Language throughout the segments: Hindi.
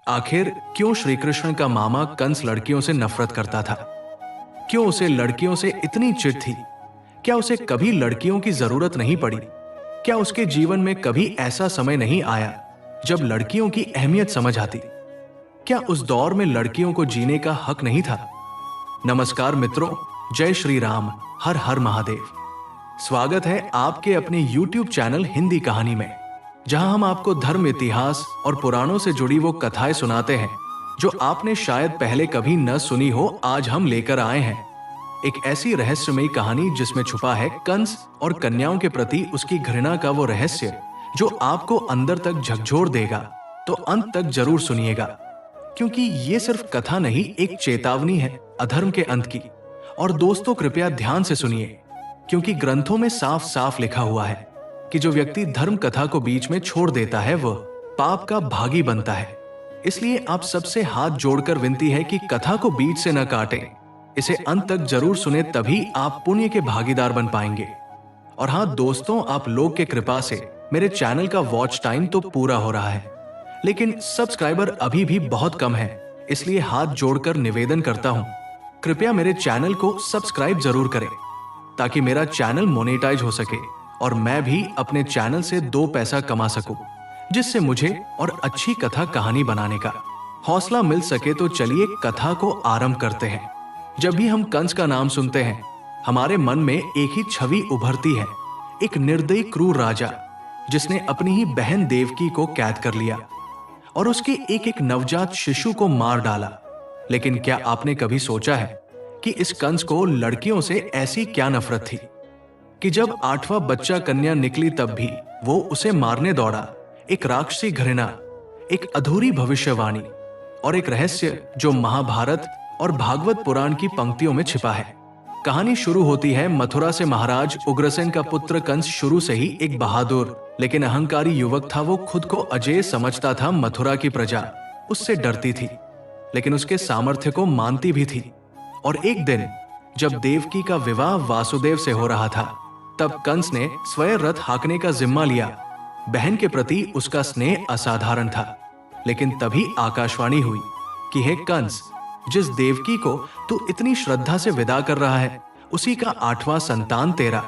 आखिर क्यों श्री कृष्ण का मामा कंस लड़कियों से नफरत करता था? क्यों उसे लड़कियों से इतनी चिढ़ थी? क्या उसे कभी लड़कियों की जरूरत नहीं पड़ी? क्या उसके जीवन में कभी ऐसा समय नहीं आया जब लड़कियों की अहमियत समझ आती? क्या उस दौर में लड़कियों को जीने का हक नहीं था? नमस्कार मित्रों, जय श्री राम, हर हर महादेव। स्वागत है आपके अपने YouTube चैनल हिंदी कहानी में, जहां हम आपको धर्म, इतिहास और पुराणों से जुड़ी वो कथाएं सुनाते हैं जो आपने शायद पहले कभी न सुनी हो। आज हम लेकर आए हैं एक ऐसी रहस्यमयी कहानी जिसमें छुपा है कंस और कन्याओं के प्रति उसकी घृणा का वो रहस्य जो आपको अंदर तक झकझोर देगा। तो अंत तक जरूर सुनिएगा, क्योंकि ये सिर्फ कथा नहीं, एक चेतावनी है अधर्म के अंत की। और दोस्तों, कृपया ध्यान से सुनिए, क्योंकि ग्रंथों में साफ साफ लिखा हुआ है कि जो व्यक्ति धर्म कथा को बीच में छोड़ देता है वह पाप का भागी बनता है। इसलिए आप सबसे हाथ जोड़कर विनती है कि कथा को बीच से न काटें, इसे अंत तक जरूर सुने, तभी आप पुण्य के भागीदार बन पाएंगे। और हाँ दोस्तों, आप लोग के कृपा से मेरे चैनल का वॉच टाइम तो पूरा हो रहा है, लेकिन सब्सक्राइबर अभी भी बहुत कम है। इसलिए हाथ जोड़कर निवेदन करता हूं, कृपया मेरे चैनल को सब्सक्राइब जरूर करें ताकि मेरा चैनल मोनेटाइज हो सके और मैं भी अपने चैनल से 2 पैसा कमा सकूं, जिससे मुझे और अच्छी कथा कहानी बनाने का हौसला मिल सके। तो चलिए कथा को आरंभ करते हैं। जब भी हम कंस का नाम सुनते हैं, हमारे मन में एक ही छवि उभरती है, एक निर्दयी क्रूर राजा जिसने अपनी ही बहन देवकी को कैद कर लिया और उसके एक एक नवजात शिशु को मार डाला। लेकिन क्या आपने कभी सोचा है कि इस कंस को लड़कियों से ऐसी क्या नफरत थी कि जब 8वां बच्चा कन्या निकली तब भी वो उसे मारने दौड़ा? एक राक्षसी घृणा, एक अधूरी भविष्यवाणी और एक रहस्य जो महाभारत और भागवत पुराण की पंक्तियों में छिपा है। कहानी शुरू होती है मथुरा से। महाराज उग्रसेन का पुत्र कंस शुरू से ही एक बहादुर लेकिन अहंकारी युवक था। वो खुद को अजेय समझता था। मथुरा की प्रजा उससे डरती थी, लेकिन उसके सामर्थ्य को मानती भी थी। और एक दिन जब देवकी का विवाह वासुदेव से हो रहा था, तब कंस ने स्वयं रथ हाँकने का जिम्मा लिया। बहन के प्रति उसका स्नेह असाधारण था। लेकिन तभी आकाशवाणी हुई कि हे कंस, जिस देवकी को तू इतनी श्रद्धा से विदा कर रहा है, उसी का 8वां संतान तेरा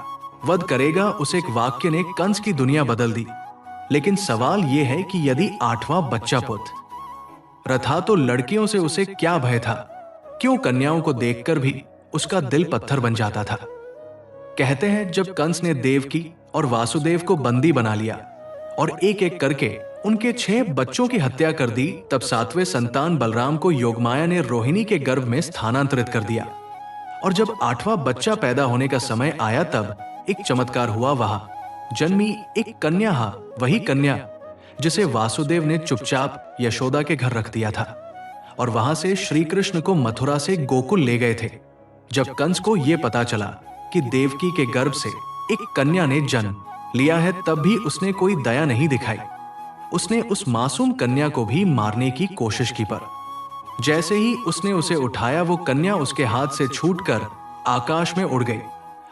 वध करेगा। उस एक वाक्य ने कंस की दुनिया बदल दी। लेकिन सवाल यह है कि यदि 8वां बच्चा पुत्र रथा, तो लड़कियों से उसे क्या भय था? क्यों कन्याओं को देखकर भी उसका दिल पत्थर बन जाता था? कहते हैं जब कंस ने देवकी और वासुदेव को बंदी बना लिया और एक एक करके उनके 6 बच्चों की हत्या कर दी, तब 7वें संतान बलराम को योगमाया ने रोहिणी के गर्भ में स्थानांतरित कर दिया। और जब 8वां बच्चा पैदा होने का समय आया, तब एक चमत्कार हुआ। वहां जन्मी एक कन्या, वही कन्या जिसे वासुदेव ने चुपचाप यशोदा के घर रख दिया था। और वहां से श्री कृष्ण को मथुरा से गोकुल ले गए थे। जब कंस को यह पता चला कि देवकी के गर्भ से एक कन्या ने जन्म लिया है, तब भी उसने कोई दया नहीं दिखाई। उसने उस मासूम कन्या को भी मारने की कोशिश की, पर जैसे ही उसने उसे उठाया, वो कन्या उसके हाथ से छूटकर आकाश में उड़ गई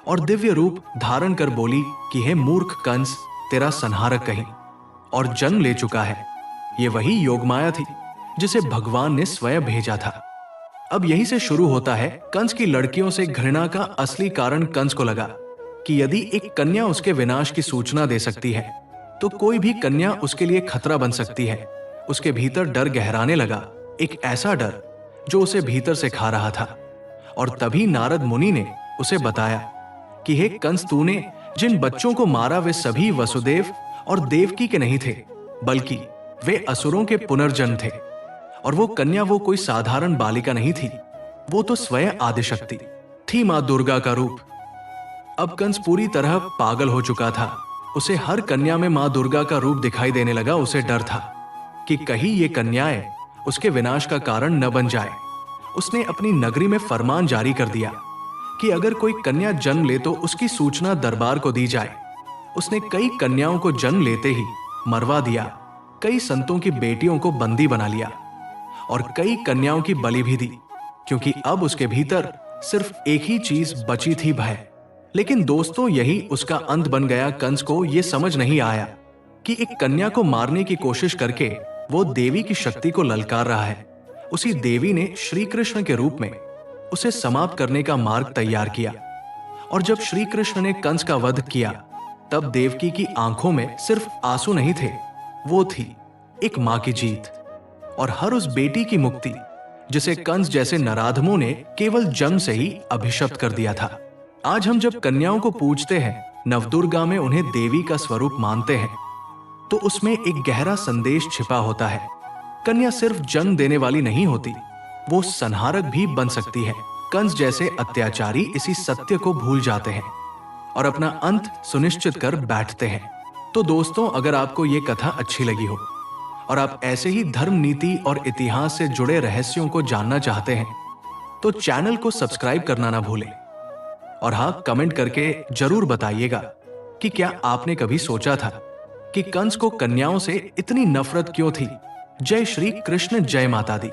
और दिव्य रूप धारण कर बोली कि हे मूर्ख कंस, तेरा संहारक कहीं और जन्म ले चुका है। ये वही योगमाया थी जिसे भगवान ने स्वयं भेजा था। अब यहीं से शुरू होता है कंस की लड़कियों से घृणा का असली कारण। कंस को लगा कि यदि एक कन्या उसके विनाश की सूचना दे सकती है, तो कोई भी कन्या उसके लिए खतरा बन सकती है। उसके भीतर डर गहराने लगा, एक ऐसा डर जो उसे भीतर से खा रहा था। और तभी नारद मुनि ने उसे बताया कि हे कंस, तूने जिन बच्चों को मारा वे सभी वसुदेव और देवकी के नहीं थे, बल्कि वे असुरों के पुनर्जन्म थे। और वो कन्या वो कोई साधारण बालिका नहीं थी, वो तो स्वयं आदिशक्ति थी, मां दुर्गा का रूप। अब कंस पूरी तरह पागल हो चुका था। उसे हर कन्या में मां दुर्गा का रूप दिखाई देने लगा। उसे डर था कि कहीं ये कन्याएं उसके विनाश का कारण न बन जाए। उसने अपनी नगरी में फरमान जारी कर दिया कि अगर कोई कन्या जन्म ले तो उसकी सूचना दरबार को दी जाए। उसने कई कन्याओं को जन्म लेते ही मरवा दिया, कई संतों की बेटियों को बंदी बना लिया और कई कन्याओं की बलि भी दी, क्योंकि अब उसके भीतर सिर्फ एक ही चीज बची थी, भय। लेकिन दोस्तों, यही उसका अंत बन गया। कंस को यह समझ नहीं आया कि एक कन्या को मारने की कोशिश करके वो देवी की शक्ति को ललकार रहा है। उसी देवी ने श्री कृष्ण के रूप में उसे समाप्त करने का मार्ग तैयार किया। और जब श्री कृष्ण ने कंस का वध किया, तब देवकी की आंखों में सिर्फ आंसू नहीं थे, वो थी एक मां की जीत और हर उस बेटी की मुक्ति जिसे कंस जैसे नराधमों ने केवल जन्म से ही अभिशप्त कर दिया था। आज हम जब कन्याओं को पूजते हैं, नवदुर्गा में उन्हें देवी का स्वरूप मानते हैं, तो उसमें एक गहरा संदेश छिपा होता है। कन्या सिर्फ जन्म देने वाली नहीं होती, वो संहारक भी बन सकती है। कंस जैसे अत्याचारी इसी सत्य को भूल जाते हैं और अपना अंत सुनिश्चित कर बैठते हैं। तो दोस्तों, अगर आपको ये कथा अच्छी लगी हो और आप ऐसे ही धर्म, नीति और इतिहास से जुड़े रहस्यों को जानना चाहते हैं, तो चैनल को सब्सक्राइब करना ना भूलें। और हाँ, कमेंट करके जरूर बताइएगा कि क्या आपने कभी सोचा था कि कंस को कन्याओं से इतनी नफरत क्यों थी। जय श्री कृष्ण, जय माता दी।